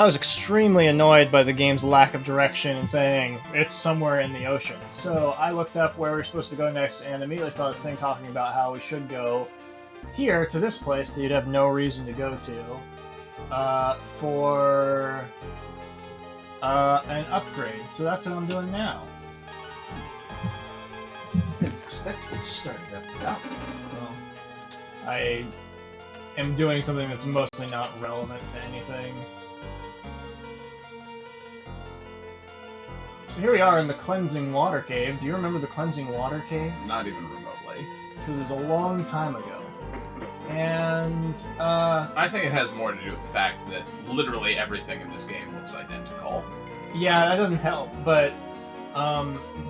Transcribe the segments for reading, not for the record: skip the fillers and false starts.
I was extremely annoyed by the game's lack of direction and saying it's somewhere in the ocean. So I looked up where we were supposed to go next and immediately saw this thing talking about how we should go here to this place that you'd have no reason to go to for an upgrade. So that's what I'm doing now. I didn't expect it to start that. Well, I am doing something that's mostly not relevant to anything. So here we are in the Cleansing Water Cave. Do you remember the Cleansing Water Cave? Not even remotely. So it was a long time ago. And, I think it has more to do with the fact that literally everything in this game looks identical. yeah, that doesn't help, but,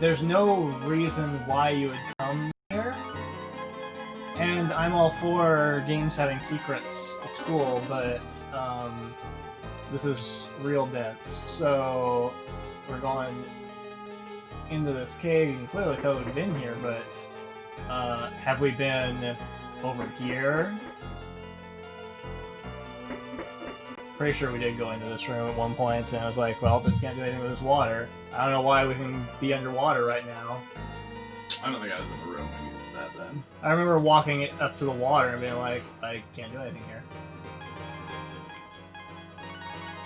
there's no reason why you would come here. And I'm all for games having secrets. It's cool, but, this is real dense. So, we're going into this cave. You can clearly tell we've been here, but have we been over here? Pretty sure we did go into this room at one point, and I was like, well, but we can't do anything with this water. I don't know why we can be underwater right now. I don't think I was in the room when you did that then. I remember walking it up to the water and being like, I can't do anything here.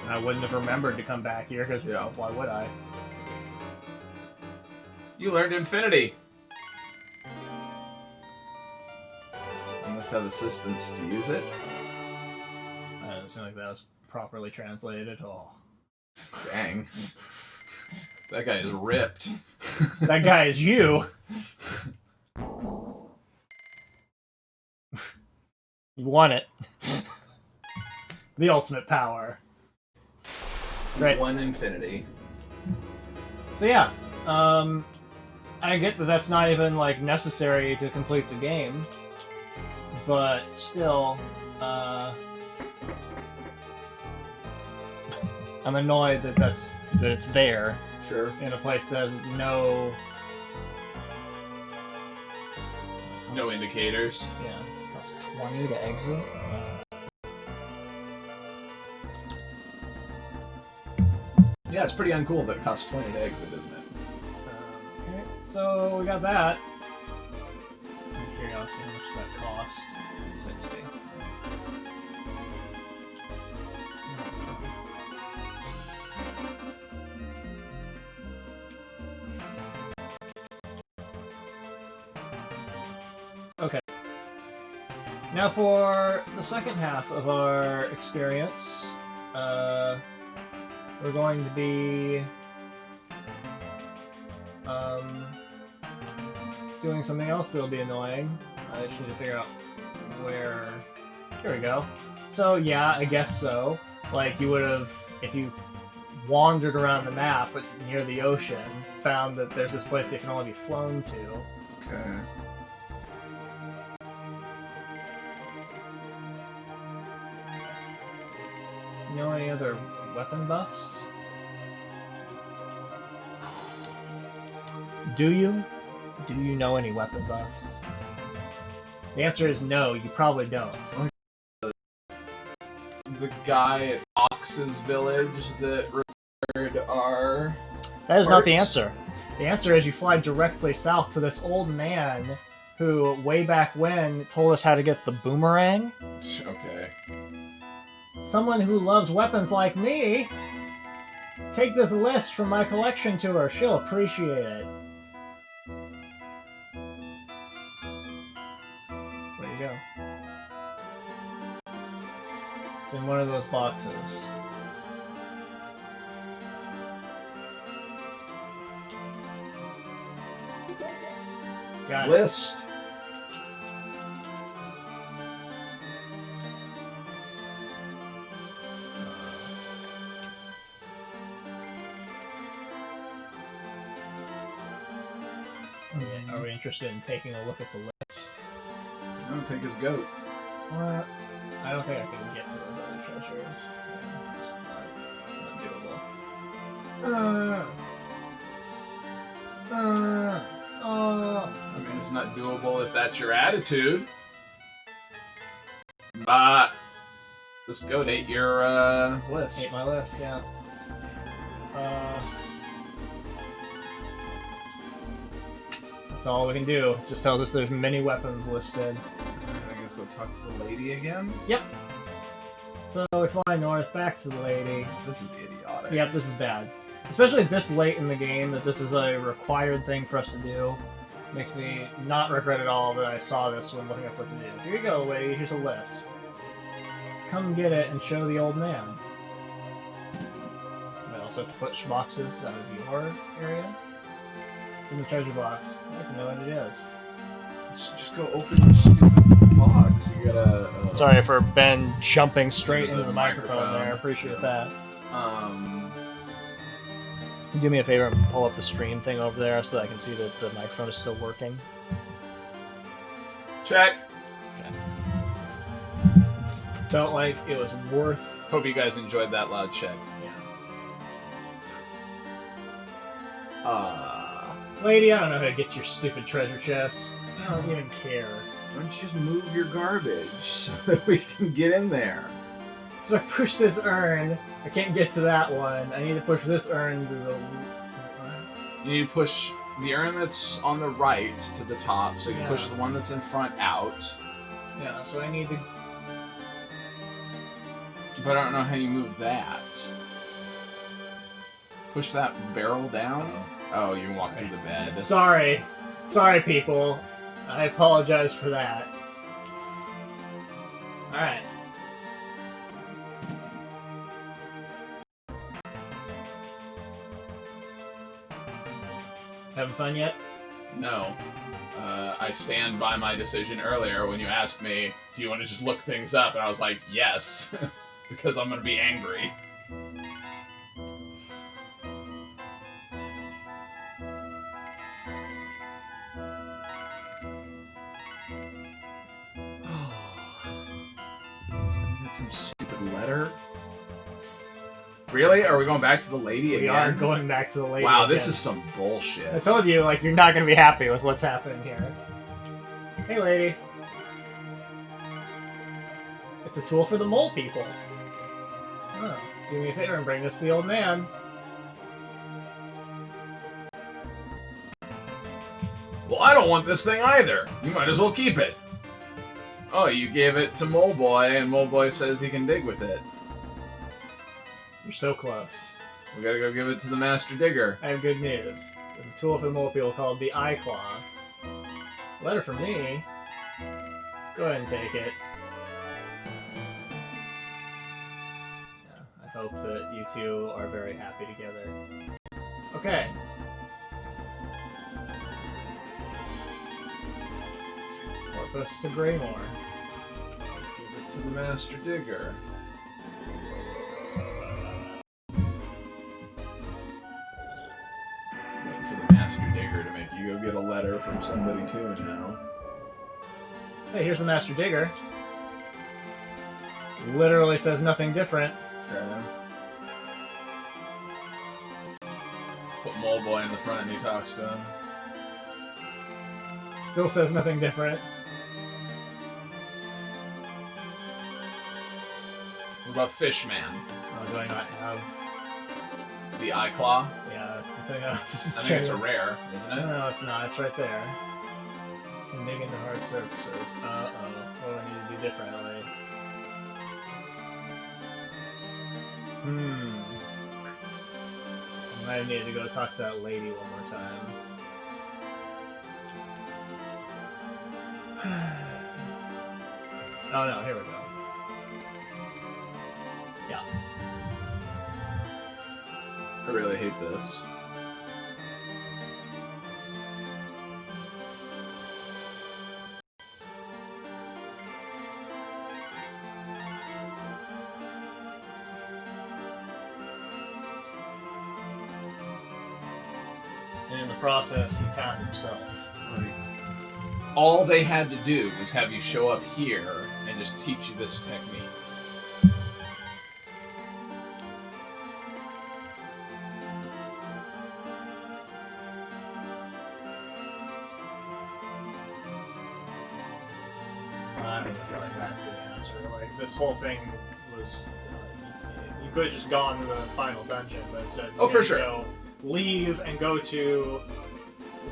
And I wouldn't have remembered to come back here, because why would I? You learned Infinity. You must have assistants to use it. I don't seem like that was properly translated at all. Dang. That guy is ripped. That guy is you! You won it. The ultimate power. Right. One Infinity. So yeah, I get that that's not even, like, necessary to complete the game, but still, I'm annoyed that it's there. Sure. In a place that has no indicators. Yeah. Costs 20 to exit. Yeah, it's pretty uncool that it costs 20 to exit, isn't it? Okay, so we got that. I'm curious how much does that cost? 60. Okay. Now for the second half of our experience, we're going to be doing something else that'll be annoying. I just need to figure out where... Here we go. So yeah, I guess so. Like, you would have, if you wandered around the map but near the ocean, found that there's this place that can only be flown to. Okay. You know any other weapon buffs? Do you? Do you know any weapon buffs? The answer is no, you probably don't. The guy at Ox's village that repaired our... That is not the answer. The answer is you fly directly south to this old man who, way back when, told us how to get the boomerang. Okay. Someone who loves weapons like me! Take this list from my collection to her. She'll appreciate it. Where'd you go? It's in one of those boxes. Got it. List. Are we interested in taking a look at the list? I don't think his goat. What? I don't think I can get to those other treasures. Yeah, it's not doable. I mean, it's not doable if that's your attitude. But the This goat ate your list. Ate my list, yeah. That's all we can do. It just tells us there's many weapons listed. I guess go talk to the lady again. Yep. So we fly north, back to the lady. This is idiotic. Yep, this is bad. Especially this late in the game, that this is a required thing for us to do. Makes me not regret at all that I saw this when looking up what to do. Here you go, lady. Here's a list. Come get it and show the old man. I also have to push boxes out of your area. It's in the treasure box. I'd like to know what it is. Just go open your stupid box. You gotta. Sorry for Ben jumping straight into the microphone there. I appreciate that. Do me a favor and pull up the stream thing over there so that I can see that the microphone is still working. Check. Okay. Felt like it was worth. Hope you guys enjoyed that loud check. Yeah. Lady, I don't know how to get your stupid treasure chest. I don't even care. Why don't you just move your garbage so that we can get in there? So I push this urn. I can't get to that one. I need to push this urn to the... You need to push the urn that's on the right to the top, so you can push the one that's in front out. Yeah, so I need to... But I don't know how you move that. Push that barrel down? Oh, you can walk through the bed. Sorry. Sorry, people. I apologize for that. Alright. Having fun yet? No. I stand by my decision earlier when you asked me, do you want to just look things up? And I was like, yes. Because I'm going to be angry. Some stupid letter? Really? Are we going back to the lady again? We are going back to the lady Wow, again. this is some bullshit. I told you, like, you're not going to be happy with what's happening here. Hey, lady. It's a tool for the mole people. Oh, do me a favor and bring this to the old man. Well, I don't want this thing either. You might as well keep it. Oh, you gave it to Mole Boy, and Mole Boy says he can dig with it. You're so close. We gotta go give it to the Master Digger. I have good news. There's a tool for the mole people called the Eye Claw. Letter from me. Go ahead and take it. Yeah, I hope that you two are very happy together. Okay. Warp us to Greymore. Give it to the Master Digger. Waiting for the Master Digger to make you go get a letter from somebody too now. Hey, here's the Master Digger. Literally says nothing different. Okay. Put Mole Boy in the front and he talks to him. Still says nothing different. What about Fishman? Oh, do I not have... The Eye Claw? Yeah, that's the thing I was just I think trying it's to- a rare, isn't it? No, it's not. It's right there. Can dig into hard surfaces. Uh-oh. What do I need to do differently? I might have needed to go talk to that lady one more time. Oh no, here we go. Yeah. I really hate this. And in the process, he found himself. Like, all they had to do was have you show up here and just teach you this technique. I don't feel like that's the answer. Like, this whole thing was you could have just gone to the final dungeon, but instead Oh, for sure. go leave and go to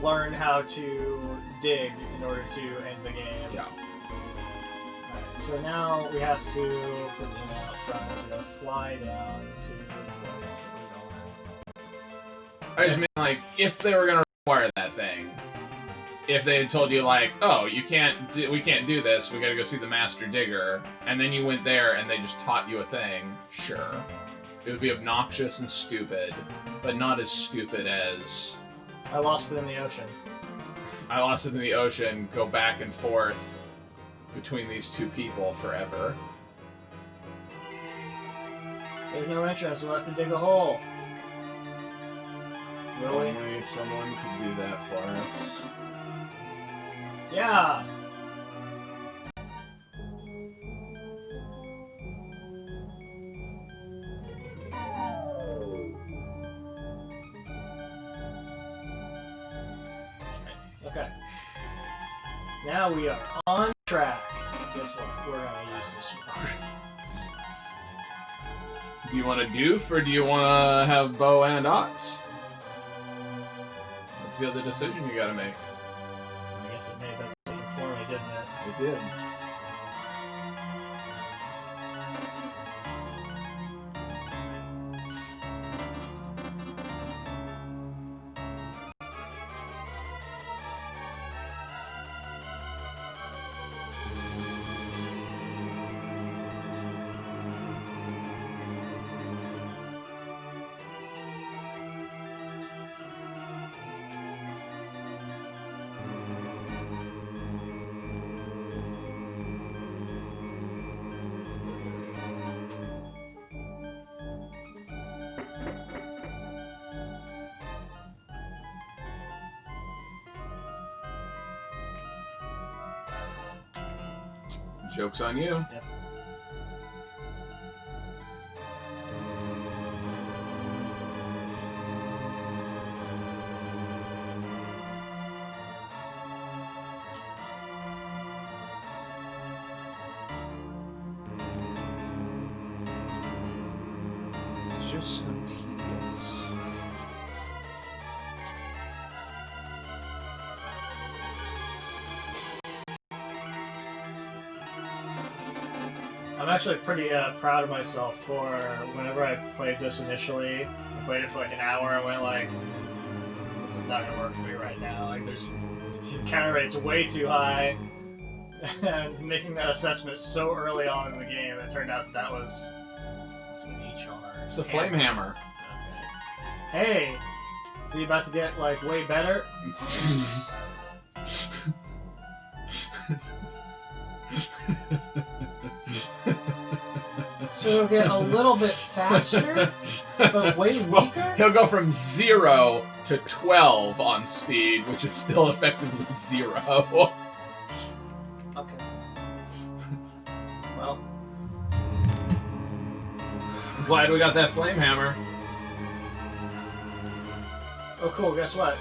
learn how to dig in order to end the game. Yeah. Alright, so now we have to put the email out front. We're gonna fly down to the place that we're going. I just mean, like, if they were gonna require that thing, if they had told you, like, oh, we can't do this, we gotta go see the Master Digger, and then you went there and they just taught you a thing, sure. It would be obnoxious and stupid, but not as stupid as... I lost it in the ocean. I lost it in the ocean, go back and forth between these two people forever. There's no entrance, we'll have to dig a hole. Really? Only someone could do that for us. Yeah! Okay. Now we are on track. Guess what? We're gonna use this one. Do you want a doof, or do you want to have bow and ox? That's the other decision you gotta make. I guess it made that decision for me, didn't it? It did. Joke's on you. Yep. It's just so tedious. I'm actually pretty proud of myself for whenever I played this initially. I played it for like an hour and went like, this is not gonna work for me right now. Like, there's the counter rate's way too high, and making that assessment so early on in the game, it turned out that was it's an HR. It's a flame hammer. Okay. Hey, is he about to get like way better? So he'll get a little bit faster, but way weaker? Well, he'll go from 0 to 12 on speed, which is still effectively 0. Okay. Well. I'm glad we got that flame hammer. Oh cool, guess what?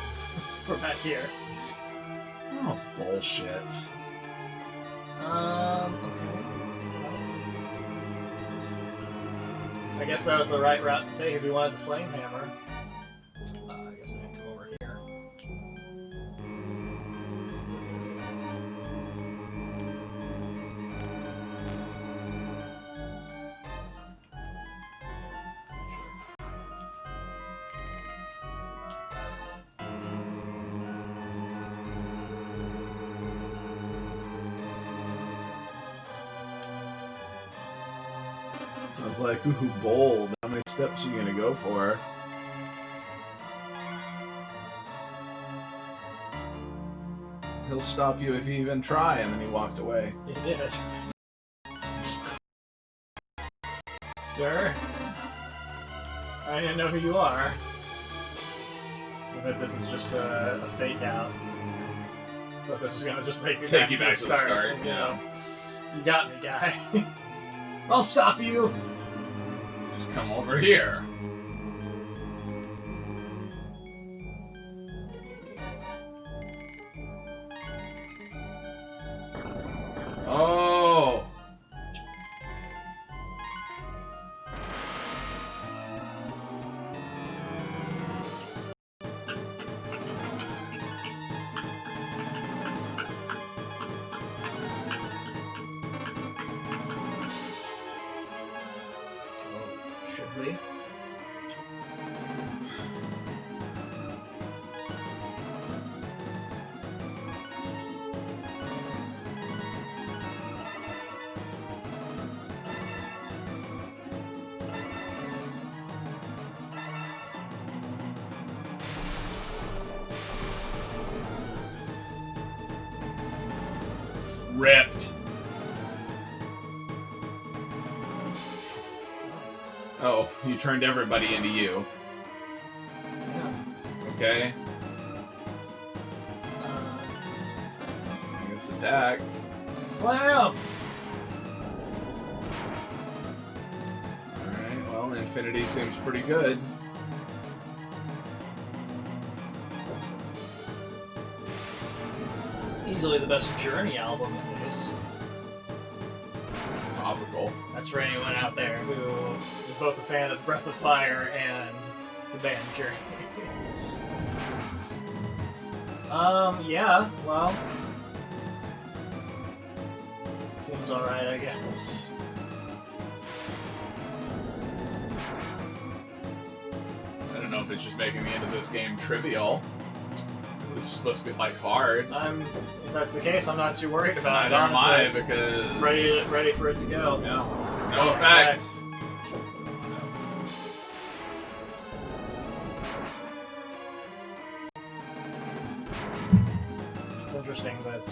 We're back here. Oh, bullshit. Okay. I guess that was the right route to take if you wanted the flame hammer. I guess I can come over here. I was like, ooh, bold. How many steps are you gonna go for? He'll stop you if you even try, and then he walked away. You did it. Sir? I didn't know who you are. I bet this is just a fake out. But this is gonna just take you back to the start. You know? You got me, guy. I'll stop you! Just come over here. Oh, Probably. Ripped. Oh, you turned everybody into you. Yeah. Okay. I guess attack. Slam! Alright, well, Infinity seems pretty good. It's easily the best Journey album, at least. Topical. That's for anyone out there who is both a fan of Breath of Fire and the band Journey. Yeah, well... Seems alright, I guess. I don't know if it's just making the end of this game trivial. This is supposed to be, like, hard. If that's the case, I'm not too worried about it, Neither am I, honestly. because... Ready for it to go. Yeah. No effect. It's interesting that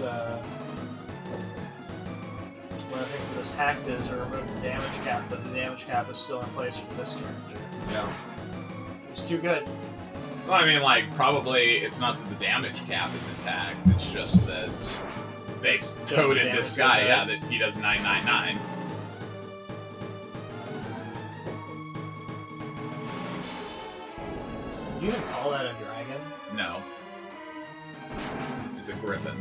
one of the things that this hacked is to remove the damage cap, but the damage cap is still in place for this character. Yeah. It's too good. Well, I mean, like, probably it's not that the damage cap is intact, it's just that they the coded damage this guy, he yeah, does. that he does 999. Would you even call that a dragon? No. It's a griffin.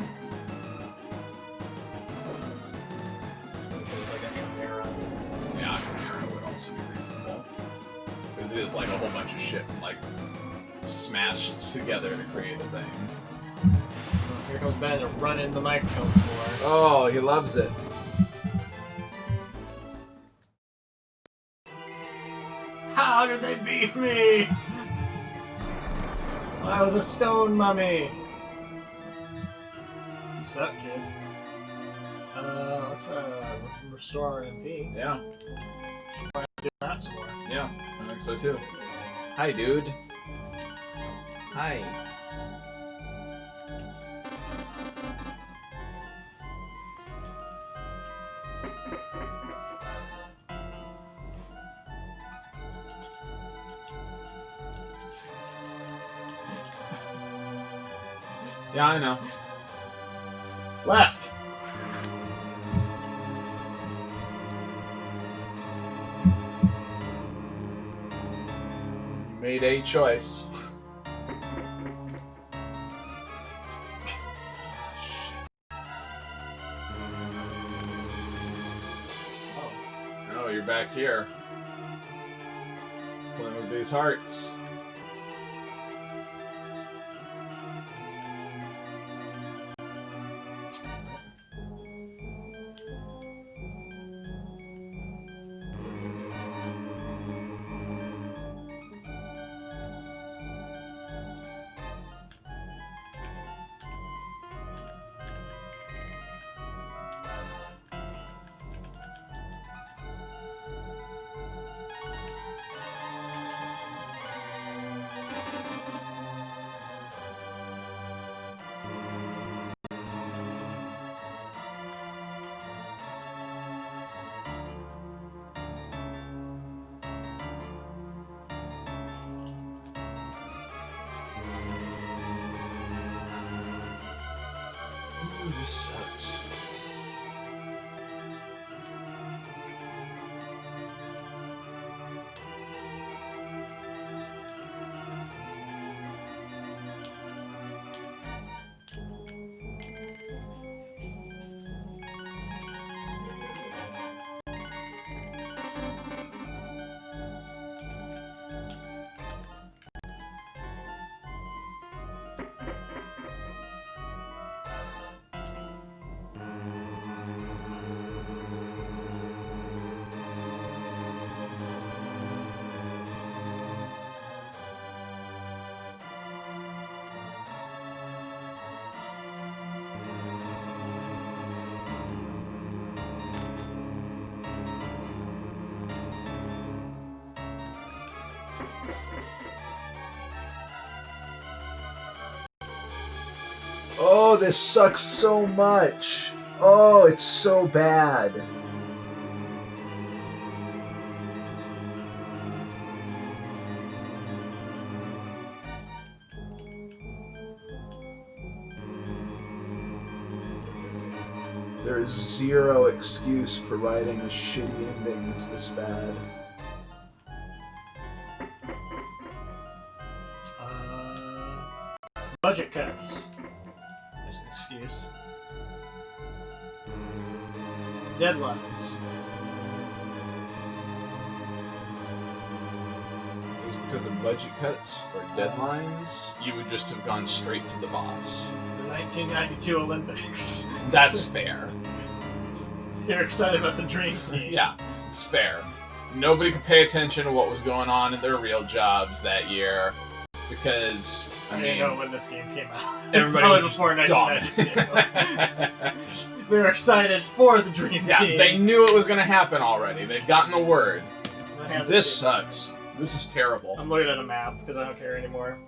This is like a chimera. Yeah, Chimera would also be reasonable. Because it is like a whole bunch of shit, like, smashed together to create a thing. Here comes Ben to run in the microphone some more. Oh, he loves it. How did they beat me? I was a stone mummy. You suck, kid. Let's restore our MP. Yeah, Do that some more. yeah, I think so too. Hi, dude. Hi. Yeah, I know. Left. You made a choice. Oh, you're back here. Playing with these hearts. Ooh, this sucks. Oh, this sucks so much. Oh, it's so bad. There is zero excuse for writing a shitty ending that's this bad. Budget cuts. There's an excuse. Deadlines. It was because of budget cuts or deadlines. You would just have gone straight to the boss. The 1992 Olympics. That's fair. You're excited about the Dream Team. Yeah, it's fair. Nobody could pay attention to what was going on in their real jobs that year because I didn't know when this game came out. Everybody was before dumb. 1992. We were excited for the Dream Team. Yeah, they knew it was going to happen already. They'd gotten the word. This sucks. This is terrible. I'm looking at a map because I don't care anymore.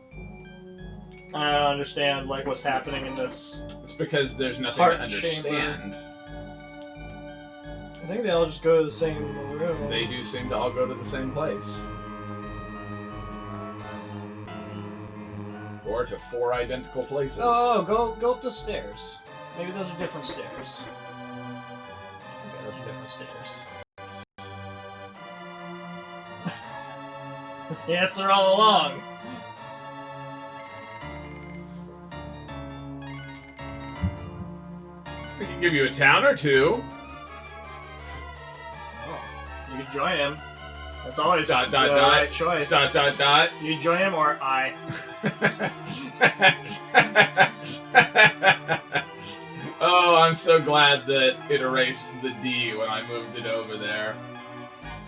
I don't understand like what's happening in this. It's because there's nothing Heart to understand. chamber. I think they all just go to the same room. They do seem to all go to the same place. Or to 4 identical places. Oh, go up the stairs. Maybe those are different stairs. Okay, those are different stairs. That's the answer all along. We can give you a town or two. You can join him. That's always the right choice. You You join him or I. Oh, I'm so glad that it erased the D when I moved it over there.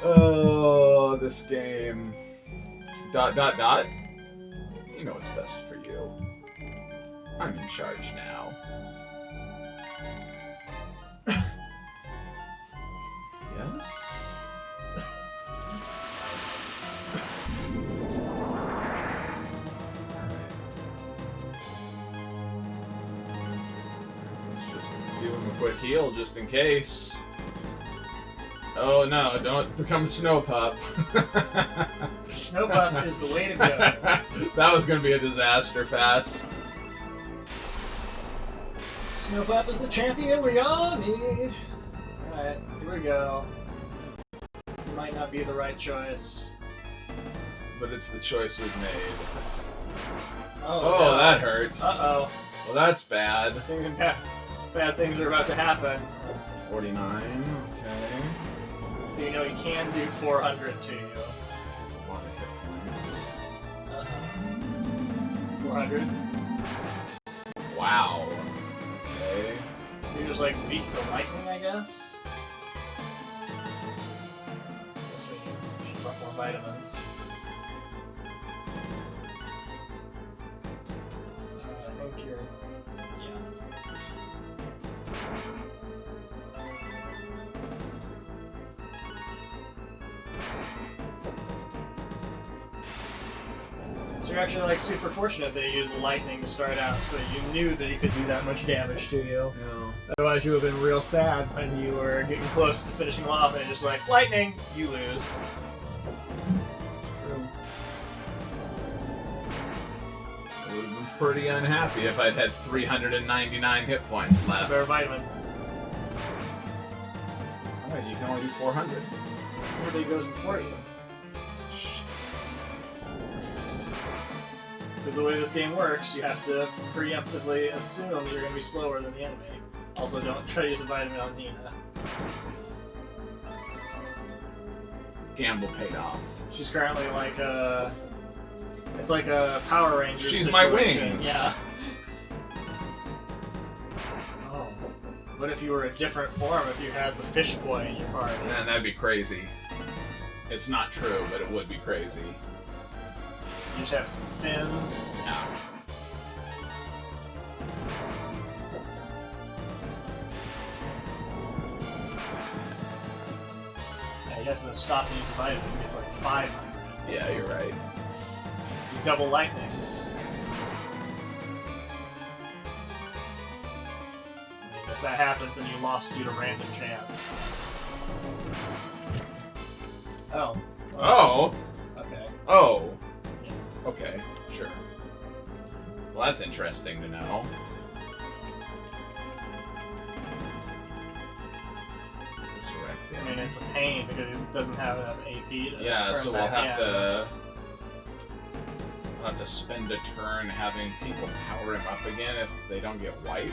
Oh, this game. You know what's best for you. I'm in charge now. Yes? Give him a quick heal just in case. Oh no, don't become Snow Pup. Snow Pup is the way to go. That was gonna be a disaster fast. Snow Pup is the champion we all need. Alright, here we go. It might not be the right choice. But it's the choice we've made. Oh, Oh, that hurt. Uh-oh. Well, that's bad. Bad things are about to happen. 49, okay. So you know he can do 400 to you. That's a lot of hit points. 400. Wow. Okay. So you're just like weak to lightning, I guess? Guess we should want more vitamins. I think you're... So you're actually like super fortunate that you used lightning to start out, so that you knew that he could do that much damage to you. No. Otherwise, you would have been real sad when you were getting close to finishing him off, and it's just like lightning, you lose. True. I would have been pretty unhappy if I'd had 399 hit points left. Better vitamin. Alright, you can only do 400. Everybody goes before you. Because the way this game works, you have to preemptively assume that you're going to be slower than the enemy. Also, don't try to use a vitamin on Nina. Gamble paid off. She's currently like a... It's like a Power Ranger She's situation. my wings. Yeah. Oh. What if you were a different form if you had the fish boy in your party? Man, that'd be crazy. It's not true, but it would be crazy. You just have some fins. Yeah. Yeah, you have to stop and use a vitamin. It's like 500. Yeah, you're right. You double lightnings. if that happens, then you lost due to random chance. Oh. Oh. Okay. Oh. Yeah. Okay. Sure. Well, that's interesting to know. I mean, it's a pain because it doesn't have enough AP to Yeah, turn so we'll back have in. to... We'll have to spend a turn having people power him up again if they don't get wiped.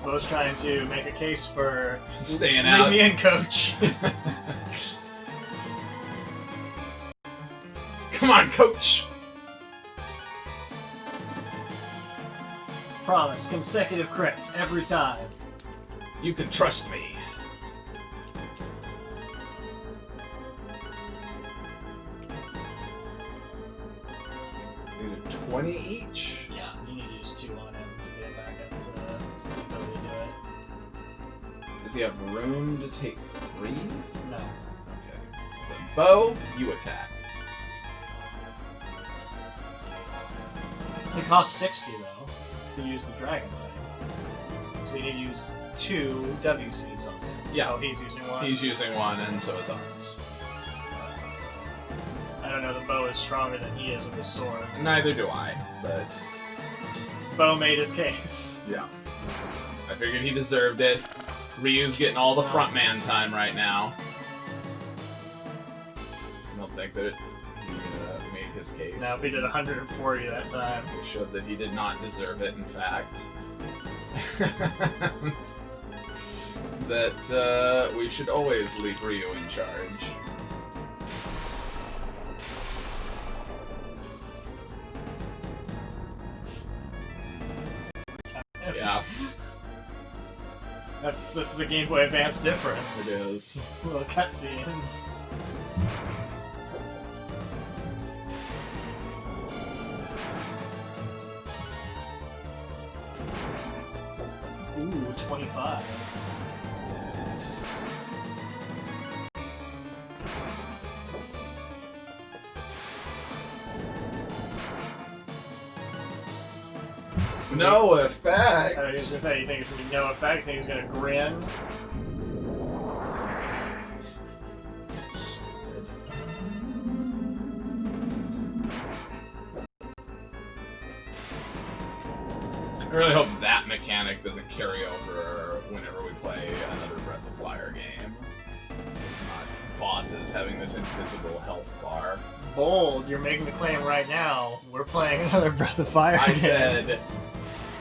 Bo's trying to make a case for Staying leave out. me in, coach. Come on, coach! Promise, consecutive crits every time. You can trust me. These are 20 each? Yeah, you need to use 2 on him to get back into the ability to do it. Does he have room to take 3? No. Okay. Then Bo, you attack. It costs 60 though to use the dragonboy. So you need to use 2 W seeds on him. Yeah. Oh, he's using 1. He's using 1, and so is ours. I don't know. The bow is stronger than he is with his sword. Neither do I, but Bo made his case. yeah. I figured he deserved it. Ryu's getting all the frontman time right now. I don't think that he made his case. Now, if he did 140 that time. It showed that he did not deserve it, in fact. That we should always leave Ryu in charge. Yeah, That's the Game Boy Advance difference. it is. Little cutscenes. Ooh, 25. No effect! I was gonna say, you think it's gonna be no effect? You think he's gonna grin? I really hope that mechanic doesn't carry over whenever we play another Breath of Fire game. It's not bosses having this invisible health bar. Bold, you're making the claim right now. We're playing another Breath of Fire I game. said,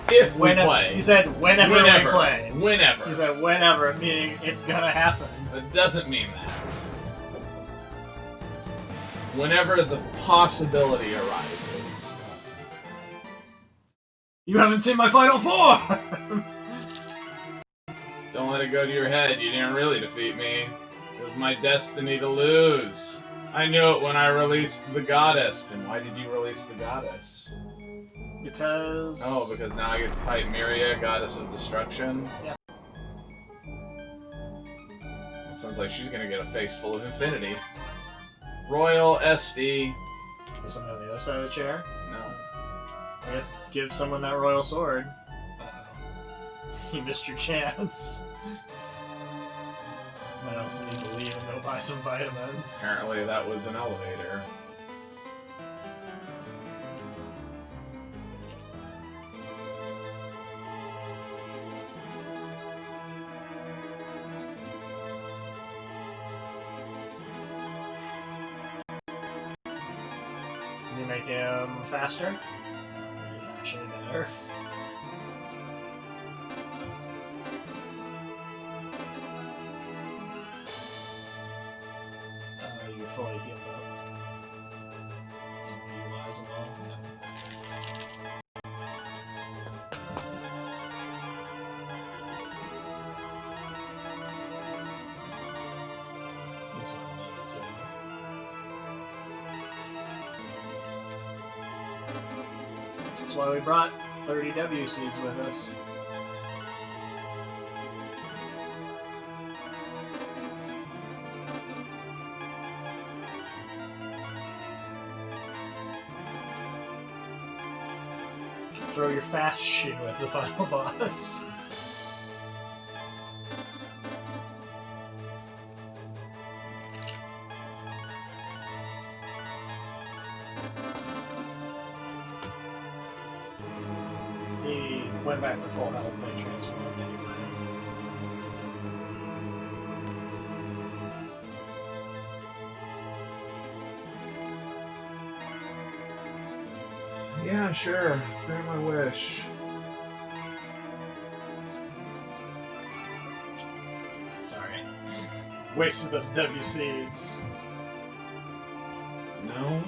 if we play. You said whenever we play. Whenever. You said whenever, meaning it's gonna happen. That doesn't mean that. Whenever the possibility arises. You haven't seen my Final Four! Don't let it go to your head. You didn't really defeat me. It was my destiny to lose. I knew it when I released the goddess. Then why did you release the goddess? Because... Oh, because now I get to fight Myria, goddess of destruction? Yeah. Sounds like she's gonna get a face full of infinity. Royal SD. There's something on the other side of the chair. No. I guess give someone that royal sword. Uh-oh. You missed your chance. Might also need to leave and go buy some vitamins. Apparently that was an elevator. Does he make him faster? He's actually better. You're fully healed up. And utilize them all. No. He's gonna need it too. That's why we brought 30 W seeds with us. throw your fast shoe at the final boss. He went back to full health when he transformed anyway. Yeah, sure. Grant my wish. Sorry. Wasted those W seeds. No.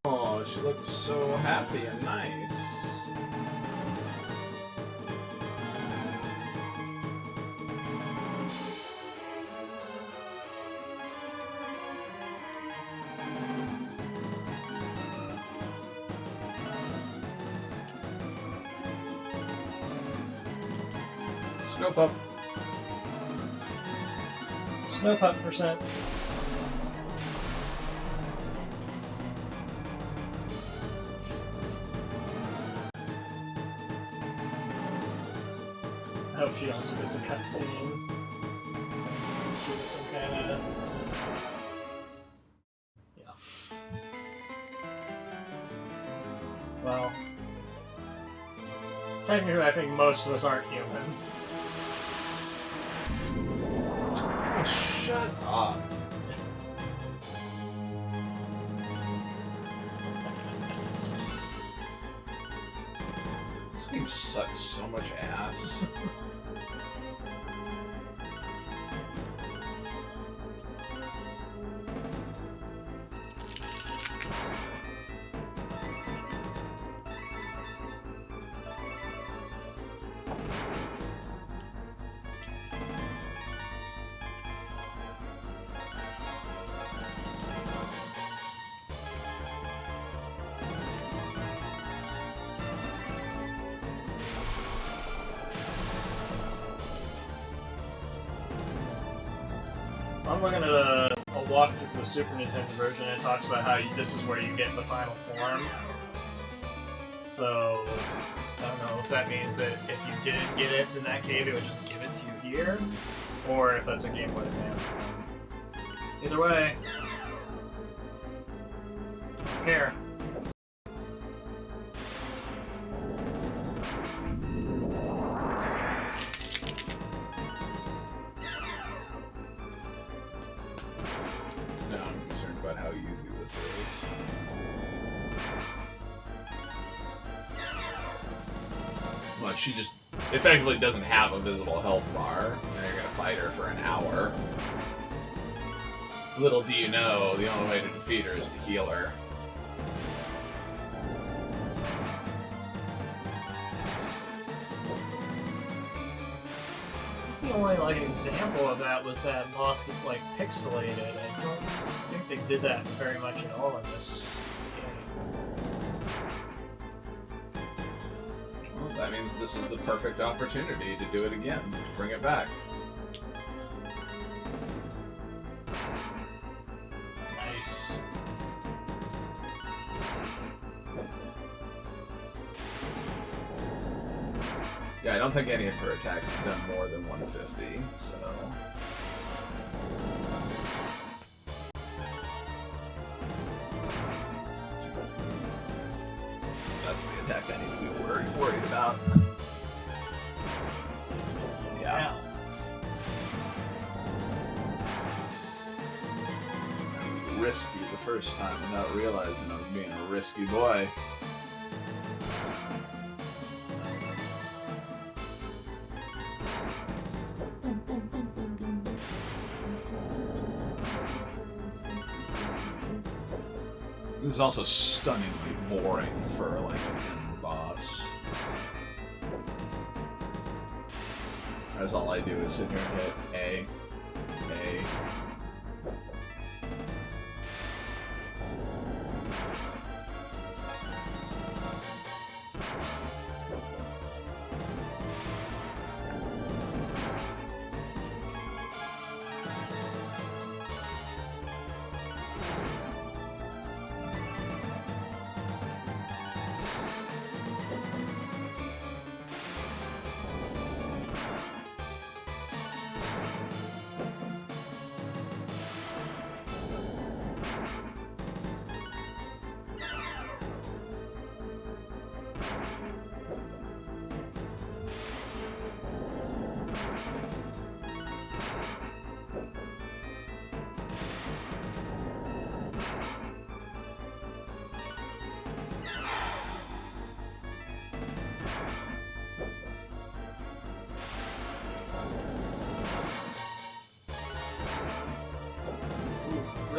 Oh, she looks so happy and nice. Snow Pup. Snow Pup percent. I hope she also gets a cutscene. She was some kind of... Yeah. Well... Technically, I think most of us aren't human. Oh, shut up. This game sucks so much ass. I'm looking at a walkthrough for the Super Nintendo version, and it talks about how this is where you get the final form. So, I don't know if that means that if you didn't get it in that cave, it would just give it to you here, or if that's a Game Boy Advance thing. Either way, don't care. How easy this is. Well, she just effectively doesn't have a visible health bar, and you're gonna fight her for an hour. Little do you know, the only way to defeat her is to heal her. The only example of that was that boss that pixelated. I don't think they did that very much at all in this game. Well, that means this is the perfect opportunity to do it again. Bring it back. Nice. Yeah, I don't think any of her attacks have done more than 150, so... So that's the attack I need to be worried about. Yeah. Risky the first time without realizing I was being a risky boy. This is also stunningly boring for an end boss. That's all I do is sit here and hit A.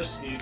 risky.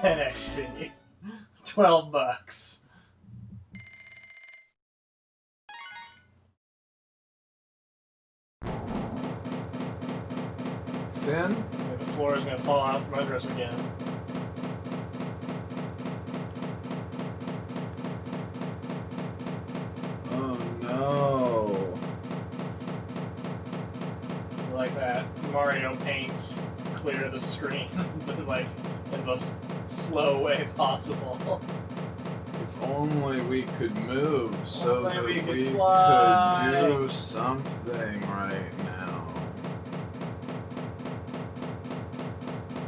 $10 XP. $12. Finn? The floor is gonna fall out from under us again. Oh no. Like that Mario paints clear the screen, but like in the most slow way possible. If only we could move so Only that we we could could fly. do something right now.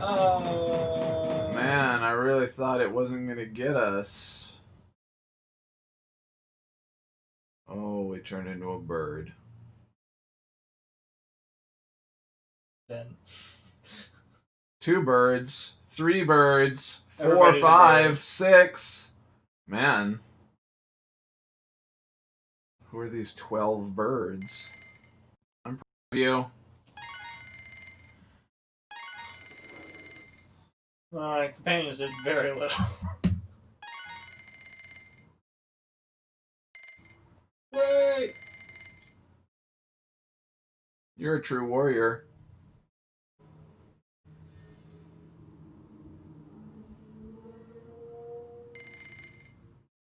Oh Man, I really thought it wasn't gonna get us. Oh, we turned into a bird. Ben. 2 birds, 3 birds, 4, Everybody's a 5, bird. 6. Man. Who are these 12 birds? I'm proud of you. My companions did very little. Wait! You're a true warrior.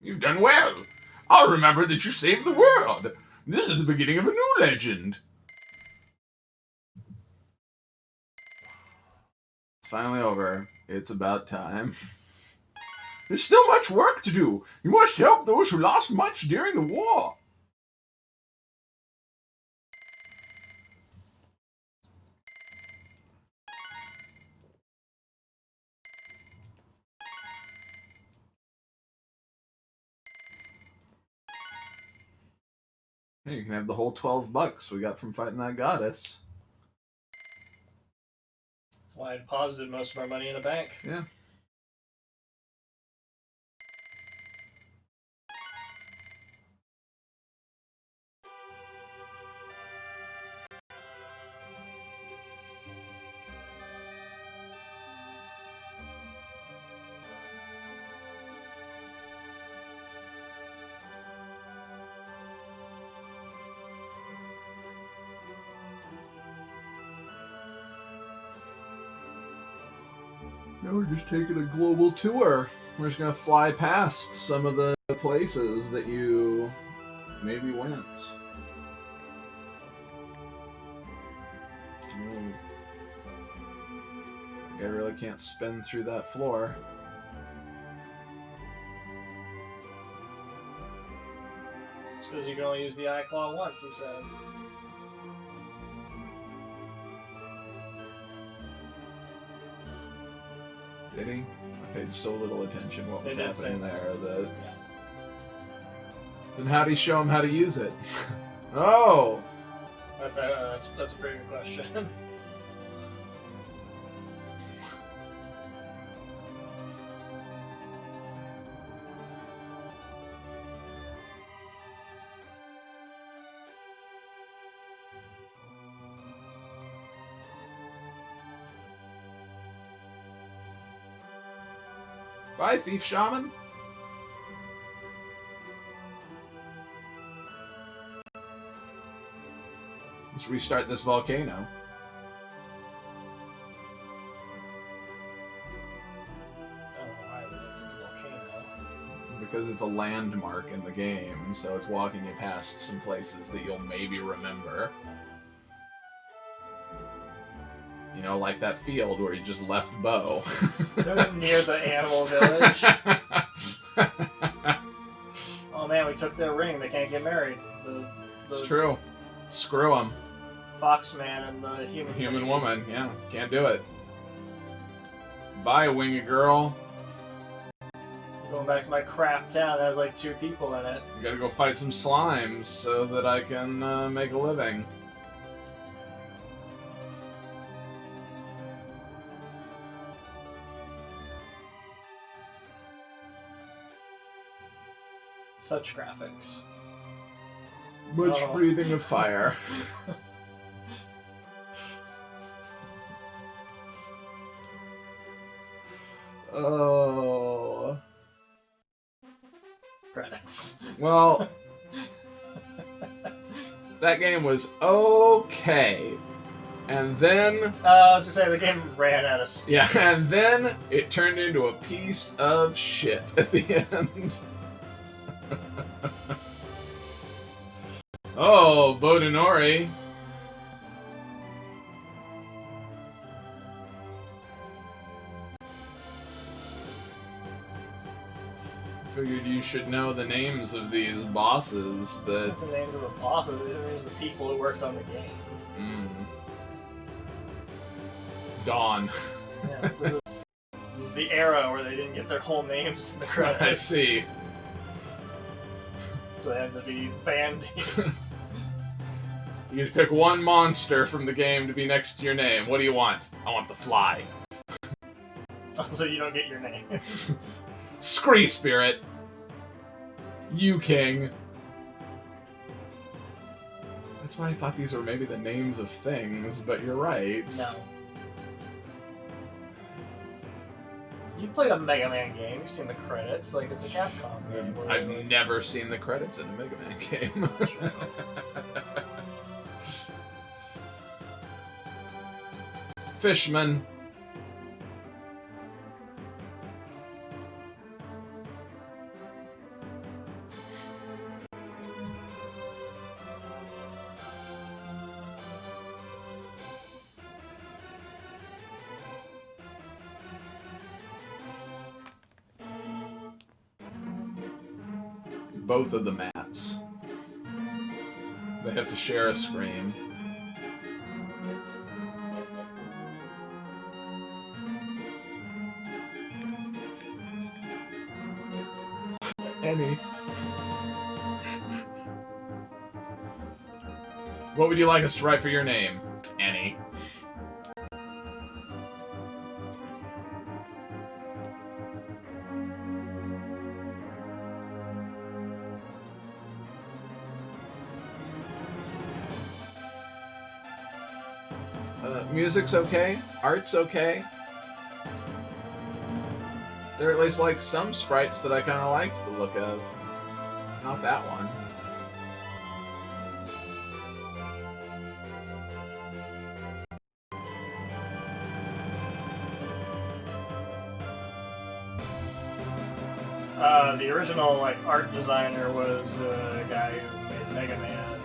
You've done well. I'll remember that you saved the world. This is the beginning of a new legend. It's finally over. It's about time. There's still much work to do. You must help those who lost much during the war. Hey, you can have the whole $12 we got from fighting that goddess. That's why I deposited most of our money in the bank. Yeah. Now we're just taking a global tour. We're just gonna fly past some of the places that you maybe went. Oh. I really can't spin through that floor. Because you can only use the eye claw once, he said. Did he? I paid so little attention what was They did say happening that. there. That... Yeah. Then how'd he show him how to use it? Oh! That's a pretty good question. Bye, Thief Shaman. Let's restart this volcano. I don't know why we looked at the volcano. Because it's a landmark in the game, so it's walking you past some places that you'll maybe remember. You know, like that field where you just left Bo. Near the animal village. Oh man, we took their ring. They can't get married. It's true. Screw them. Foxman and the Human woman, yeah. Can't do it. Bye, winged girl. Going back to my crap town that has like 2 people in it. I gotta go fight some slimes so that I can make a living. Such graphics. Much Oh. breathing of fire. Oh. Credits. Well, that game was okay. And then... I was gonna say, the game ran out of steam. Yeah, and then it turned into a piece of shit at the end. Oh, Bodinori. Figured you should know the names of these bosses These that... aren't the names of the bosses, these are the names of the people who worked on the game. Dawn. Yeah, this is the era where they didn't get their whole names in the credits. I see. So they had to be banned. You just pick one monster from the game to be next to your name. What do you want? I want the fly. So you don't get your name. Scree Spirit. You King. That's why I thought these were maybe the names of things, but you're right. No. You've played a Mega Man game, you've seen the credits, like it's a Capcom game. where I've like- never seen the credits in a Mega Man game. Sure. Fishman. Both of the mats. They have to share a screen. Annie. What would you like us to write for your name? Annie. Music's okay. Art's okay. There are at least like some sprites that I kind of liked the look of. Not that one. The original like art designer was the guy who made Mega Man,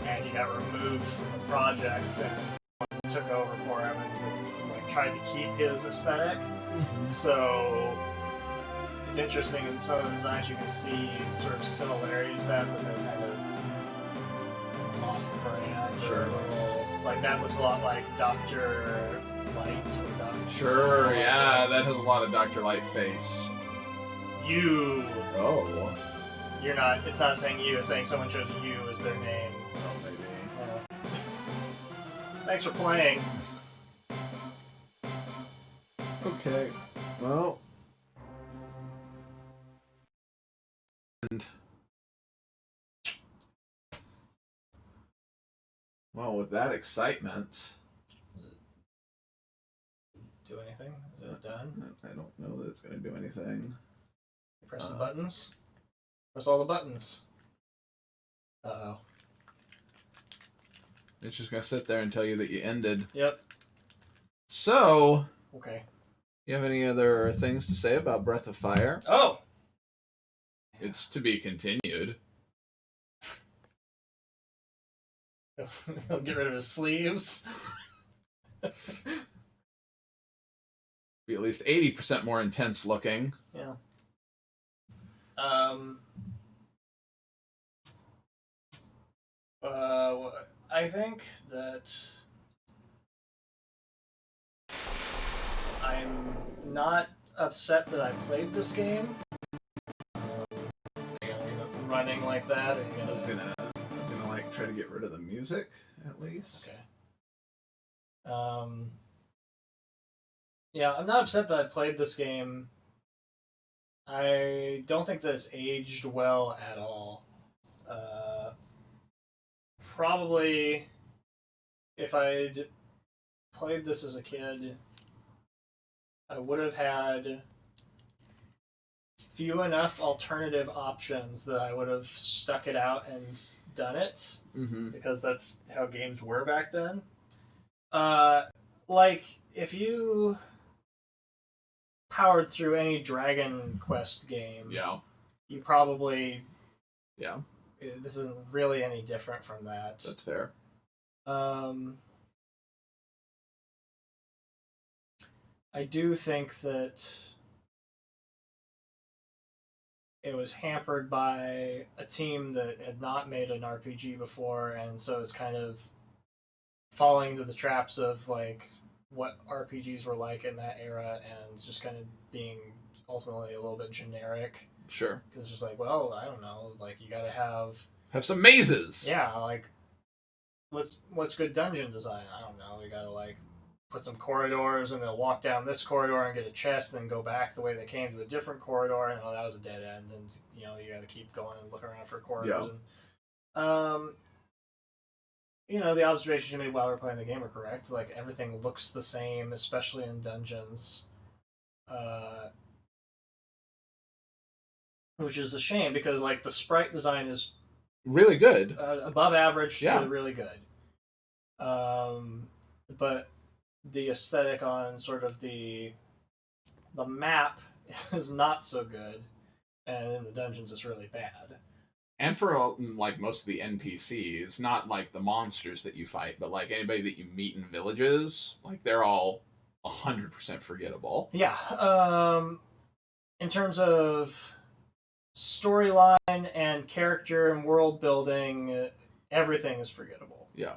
and he got removed from the project, and someone took over for him and like tried to keep his aesthetic. So it's interesting in some of the designs you can see sort of similarities to that, but they're kind of off-brand. Sure. Like that looks a lot like Dr. Light. Or Dr. Sure, yeah, that has a lot of Dr. Light face. You. Oh. You're not. It's not saying you. It's saying someone chose you as their name. Oh, maybe. Yeah. Thanks for playing. Okay. Well. And. Well, with that excitement. Does it do anything? Is it done? I don't know that it's going to do anything. Press the buttons. Press all the buttons. Uh-oh. It's just going to sit there and tell you that you ended. Yep. So. Okay. You have any other things to say about Breath of Fire? Oh! It's to be continued. He'll get rid of his sleeves. Be at least 80% more intense looking. Yeah. I think that I'm not upset that I played this game. Running like that. I'm gonna like try to get rid of the music at least. Okay. Yeah, I'm not upset that I played this game. I don't think that it's aged well at all. Probably, if I'd played this as a kid, I would have had few enough alternative options that I would have stuck it out and done it, because that's how games were back then. Like, if you powered through any Dragon Quest game, Yeah. you probably... Yeah. This isn't really any different from that. That's fair. I do think that it was hampered by a team that had not made an RPG before, and so it's kind of falling into the traps of like what RPGs were like in that era, and just kind of being ultimately a little bit generic. Sure. Because it's just like, well, I don't know, like you gotta have some mazes. Yeah, like what's good dungeon design? I don't know. You gotta like put some corridors and they'll walk down this corridor and get a chest, and then go back the way they came to a different corridor, and that was a dead end, and you gotta keep going and look around for corridors. Yeah. And the observations you made while we were playing the game are correct. Like everything looks the same, especially in dungeons. Which is a shame because like the sprite design is really good, above average Yeah. to really good. But the aesthetic on sort of the map is not so good, and in the dungeons it's really bad. And for like most of the NPCs, not like the monsters that you fight, but like anybody that you meet in villages, like they're all 100% forgettable. Yeah. In terms of storyline and character and world building, everything is forgettable. Yeah.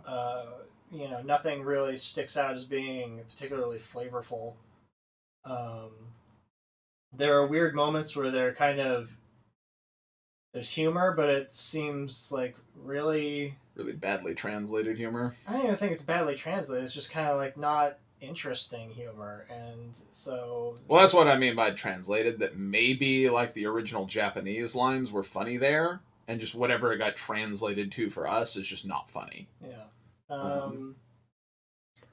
Nothing really sticks out as being particularly flavorful. There are weird moments where there's humor, but it seems like really badly translated humor. I don't even think it's badly translated. It's just kind of like not interesting humor, and so... Well, that's what I mean by translated, that maybe like the original Japanese lines were funny there, and just whatever it got translated to for us is just not funny. Yeah.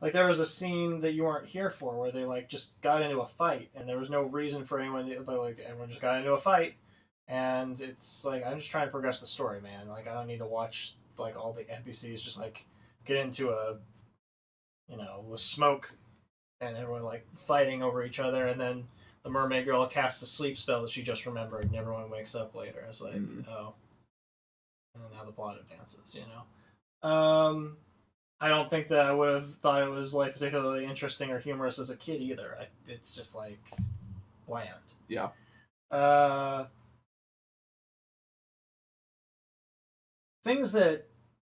Like there was a scene that you weren't here for where they like just got into a fight, and there was no reason for anyone to, but like everyone just got into a fight, and it's like, I'm just trying to progress the story, man. Like I don't need to watch like all the NPCs just like get into the smoke and everyone like fighting over each other, and then the mermaid girl casts a sleep spell that she just remembered, and everyone wakes up later. It's like, oh, and now the plot advances. I don't think that I would have thought it was like particularly interesting or humorous as a kid either. It's just like bland. Yeah. Uh, things that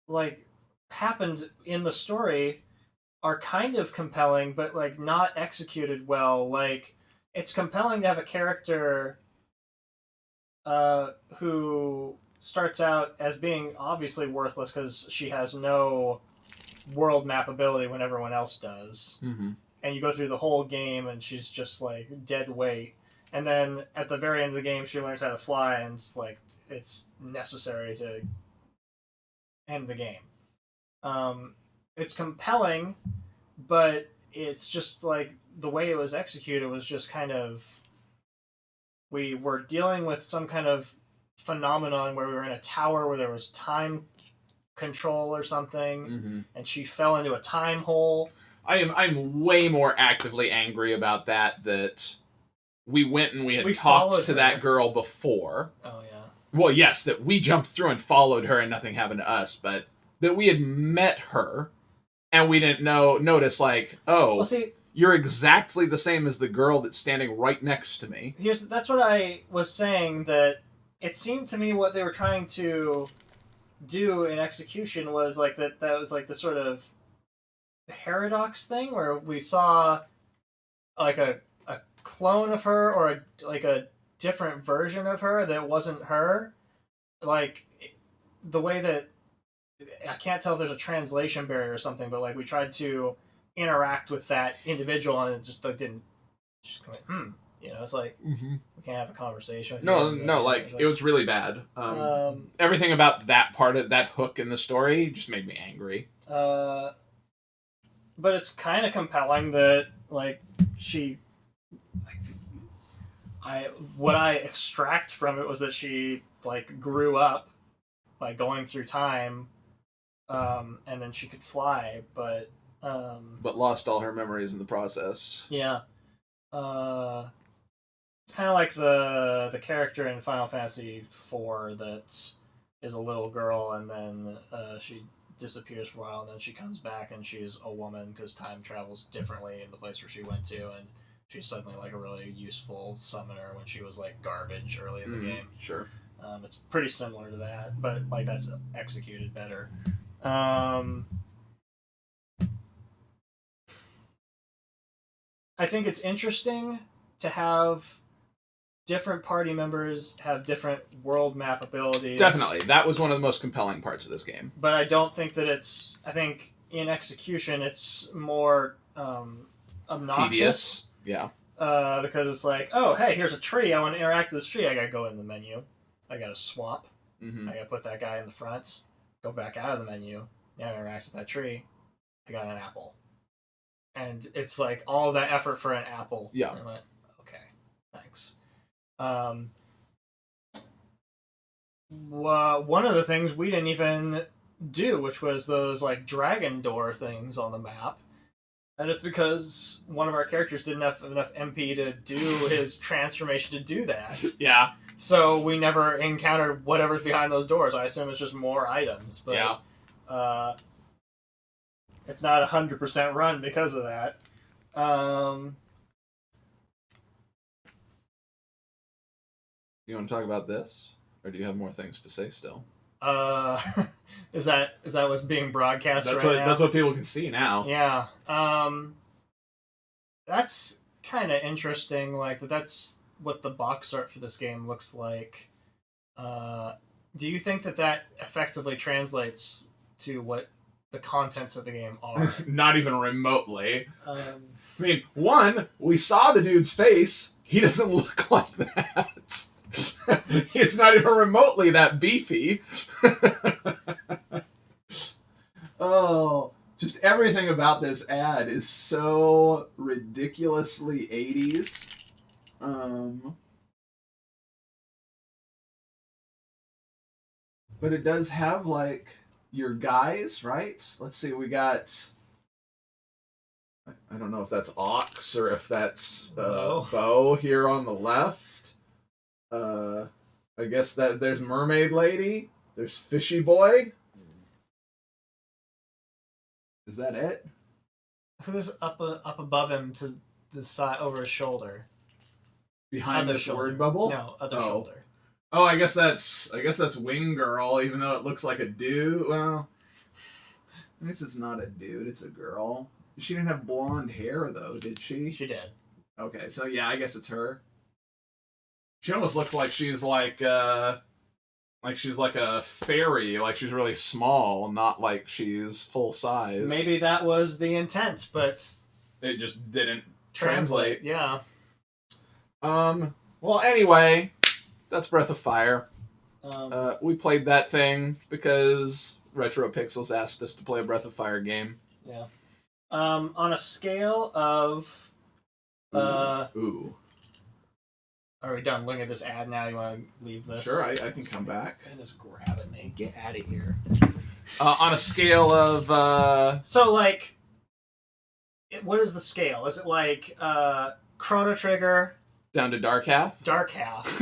like happened in the story are kind of compelling, but like not executed well. Like it's compelling to have a character who starts out as being obviously worthless because she has no world map ability when everyone else does. Mm-hmm. And you go through the whole game and she's just like dead weight. And then at the very end of the game, she learns how to fly, and it's necessary to end the game. It's compelling, but it's just like the way it was executed was just kind of, we were dealing with some kind of phenomenon where we were in a tower where there was time control or something, and she fell into a time hole. I'm way more actively angry about that we went and we We talked followed to her. that girl before. Oh yeah. Well, yes, that we jumped through and followed her and nothing happened to us, but that we had met her and we didn't notice like, oh, Well, see, you're exactly the same as the girl that's standing right next to me. that's what I was saying, that it seemed to me what they were trying to do in execution was like that was like the sort of paradox thing where we saw like a clone of her, or a different version of her that wasn't her. Like the way that, I can't tell if there's a translation barrier or something, but like we tried to interact with that individual and it just like didn't, just went, it's like we can't have a conversation with you. No, like it was really bad. Everything about that part of that hook in the story just made me angry. But it's kind of compelling that like she, what I extract from it was that she like grew up by going through time, and then she could fly, but lost all her memories in the process. yeah, it's kind of like the character in Final Fantasy IV that is a little girl, and then she disappears for a while, and then she comes back, and she's a woman because time travels differently in the place where she went to, and she's suddenly like a really useful summoner when she was like garbage early in the game. Sure. It's pretty similar to that, but like that's executed better. I think it's interesting to have different party members have different world map abilities. Definitely, that was one of the most compelling parts of this game. But I don't think that it's. I think in execution, it's more obnoxious. Tedious. Yeah. Because it's like, oh, hey, here's a tree. I want to interact with this tree. I gotta go in the menu. I gotta swap. I gotta put that guy in the front. Go back out of the menu. Now I interact with that tree. I got an apple. And it's like all that effort for an apple. Yeah. And I went, okay, thanks. One of the things we didn't even do, which was those like dragon door things on the map, and it's because one of our characters didn't have enough MP to do his transformation to do that. Yeah. So we never encountered whatever's behind those doors. I assume it's just more items. But, yeah. It's not 100% run because of that. You want to talk about this, or do you have more things to say still? Is that what's being broadcast now? That's what people can see now. Yeah. That's kind of interesting. Like that's what the box art for this game looks like. Do you think that effectively translates to what the contents of the game are? Not even remotely. I mean, one, we saw the dude's face. He doesn't look like that. He's not even remotely that beefy. Oh, just everything about this ad is so ridiculously 80s. But it does have, like, your guys, right? Let's see, we got... I don't know if that's Ox or if that's Bo here on the left. I guess that there's Mermaid Lady. There's Fishy Boy. Is that it? Who's up above him to the side over his shoulder? Behind Other this shoulder. word bubble? No, other Oh. shoulder. Oh, I guess that's Wing Girl, even though it looks like a dude. Well, I guess it's not a dude, it's a girl. She didn't have blonde hair though, did she? She did. Okay, so yeah, I guess it's her. She almost looks like she's like she's like a fairy, like she's really small, not like she's full size. Maybe that was the intent, but it just didn't translate. translate. Yeah. Well, anyway, that's Breath of Fire. Um, We played that thing because Retro Pixels asked us to play a Breath of Fire game. yeah. On a scale of, Ooh. are we done looking at this ad now? You want to leave this? Sure, I can come back. And just grabbing me. Get out of here. On a scale of So, like, what is the scale? Is it like Chrono Trigger, down to Dark Half. Dark Half?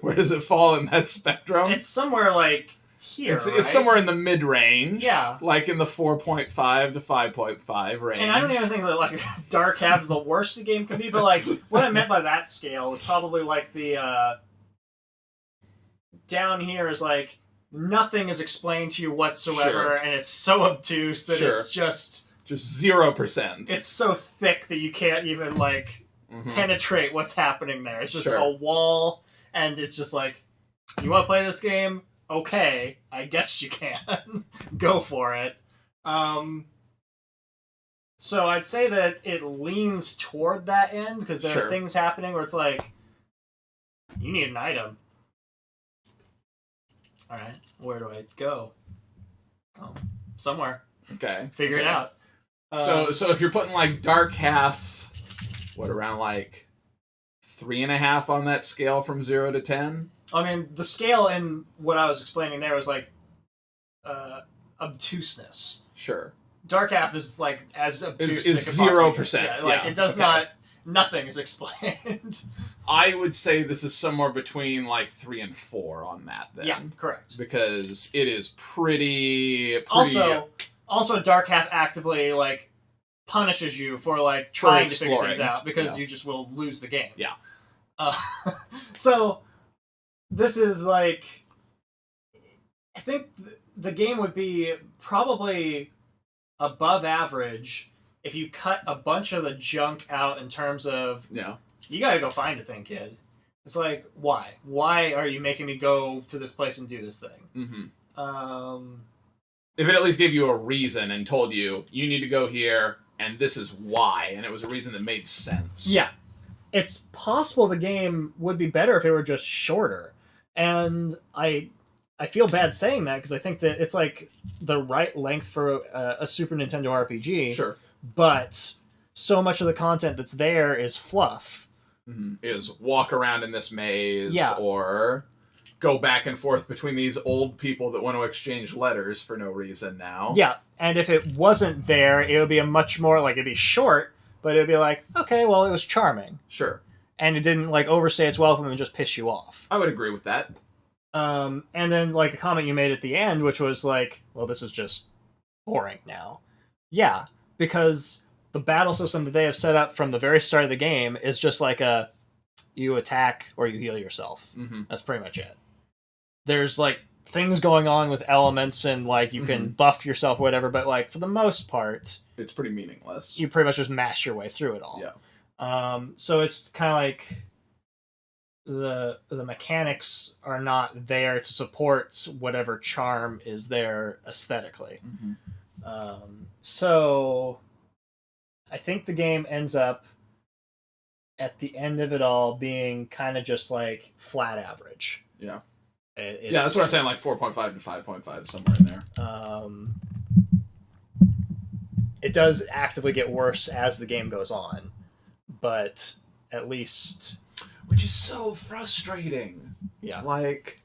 Where does it fall in that spectrum? It's somewhere like here. It's right? somewhere in the mid range. Yeah. Like in the 4.5 to 5.5 range. And I don't even think that like Dark Half is the worst a game can be, but like what I meant by that scale was probably like the down here is like nothing is explained to you whatsoever, Sure. and it's so obtuse that Sure. it's just 0%. it's so thick that you can't even like Mhm. penetrate what's happening there. It's just Sure. a wall, and it's just like, you want to play this game? Okay, I guess you can. Go for it. So I'd say that it leans toward that end, because there Sure. are things happening where it's like, you need an item. Alright, where do I go? Oh, somewhere. Okay. Figure it Okay. out. So if you're putting like Dark Half, what, around like 3.5 on that scale from 0 to 10? I mean, the scale in what I was explaining there was like obtuseness. Sure. Dark Half is like as obtuse Is as it can possibly 0%, get. Yeah, like yeah, it does okay. not. Nothing is explained. I would say this is somewhere between like 3 and 4 on that then. Yeah, correct. Because it is pretty Also, Dark Half actively like punishes you for like trying to figure exploring. things out because Yeah. you just will lose the game. Yeah. So this is like, I think the game would be probably above average if you cut a bunch of the junk out in terms of, Yeah. you gotta go find the thing, kid. It's like, why? Why are you making me go to this place and do this thing? Mm-hmm. If it at least gave you a reason and told you, you need to go here, and this is why, and it was a reason that made sense. Yeah. It's possible the game would be better if it were just shorter. And I feel bad saying that because I think that it's like the right length for a Super Nintendo RPG. Sure. But so much of the content that's there is fluff. Mm-hmm. Is walk around in this maze, Yeah. or go back and forth between these old people that want to exchange letters for no reason now. Yeah, and if it wasn't there, it would be a much more, like, it'd be short, but it'd be like, okay, well, it was charming. Sure. And it didn't, like, overstay its welcome and just piss you off. I would agree with that. And then, like, a comment you made at the end, which was like, well, this is just boring now. Yeah, because the battle system that they have set up from the very start of the game is just like you attack or you heal yourself. Mm-hmm. That's pretty much it. There's, like, things going on with elements and, like, you can buff yourself, whatever, but, like, for the most part, It's pretty meaningless. you pretty much just mash your way through it all. Yeah. So it's kind of like the mechanics are not there to support whatever charm is there aesthetically. Mm-hmm. So I think the game ends up at the end of it all being kind of just like flat average. Yeah. It's, Yeah, that's what I'm saying, like 4.5 to 5.5, somewhere in there. It does actively get worse as the game goes on, but at least... Which is so frustrating. Yeah. Like,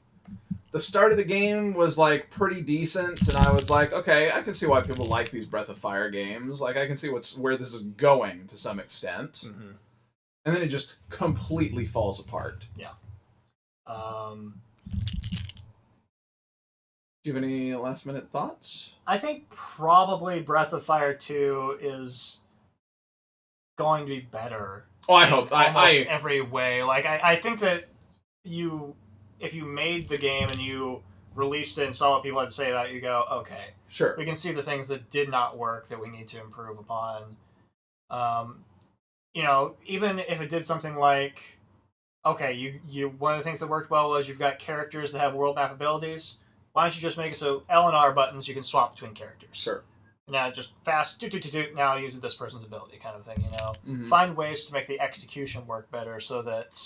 the start of the game was, like, pretty decent, and I was like, okay, I can see why people like these Breath of Fire games. Like, I can see where this is going, to some extent. Mm-hmm. And then it just completely falls apart. Yeah. Do you have any last-minute thoughts? I think probably Breath of Fire 2 is going to be better. Oh, I hope. Almost every way. Like, I think that if you made the game and you released it and saw what people had to say about it, you go, okay, sure. we can see the things that did not work that we need to improve upon. Even if it did something like, okay, you one of the things that worked well was you've got characters that have world map abilities. Why don't you just make it so L and R buttons you can swap between characters? Sure. Now just fast, now using this person's ability kind of thing, Mm-hmm. Find ways to make the execution work better so that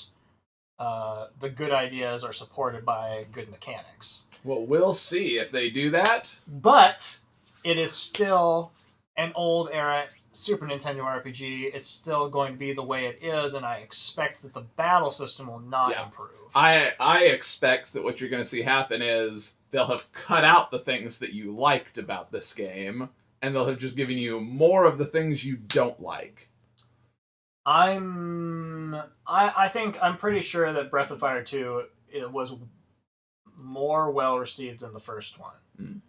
the good ideas are supported by good mechanics. Well, we'll see if they do that. But it is still an old era Super Nintendo RPG. It's still going to be the way it is, and I expect that the battle system will not improve. I expect that what you're going to see happen is they'll have cut out the things that you liked about this game, and they'll have just given you more of the things you don't like. I think I'm pretty sure that Breath of Fire 2 it was more well received than the first one.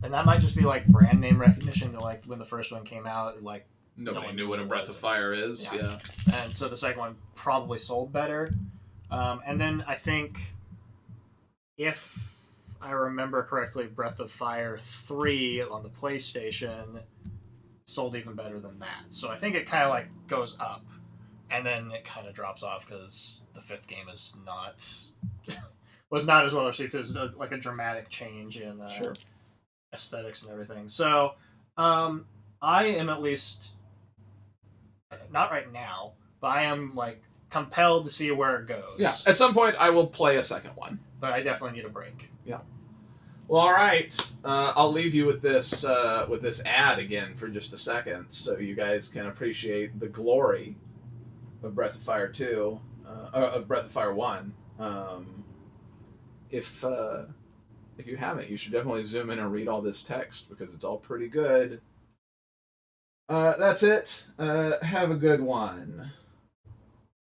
And that might just be like brand name recognition. That like when the first one came out, like nobody knew what a Breath of Fire is. Yeah. And so the second one probably sold better. And then I think, if I remember correctly, Breath of Fire 3 on the PlayStation sold even better than that. So I think it kind of like goes up, and then it kind of drops off because the fifth game is was not as well received because like a dramatic change in aesthetics and everything. So I am at least not right now, but I am like compelled to see where it goes. Yeah, at some point I will play a second one, but I definitely need a break. Yeah. Well, all right. I'll leave you with this ad again for just a second, so you guys can appreciate the glory of Breath of Fire 2, of Breath of Fire 1. If you haven't, you should definitely zoom in and read all this text because it's all pretty good. That's it. Have a good one.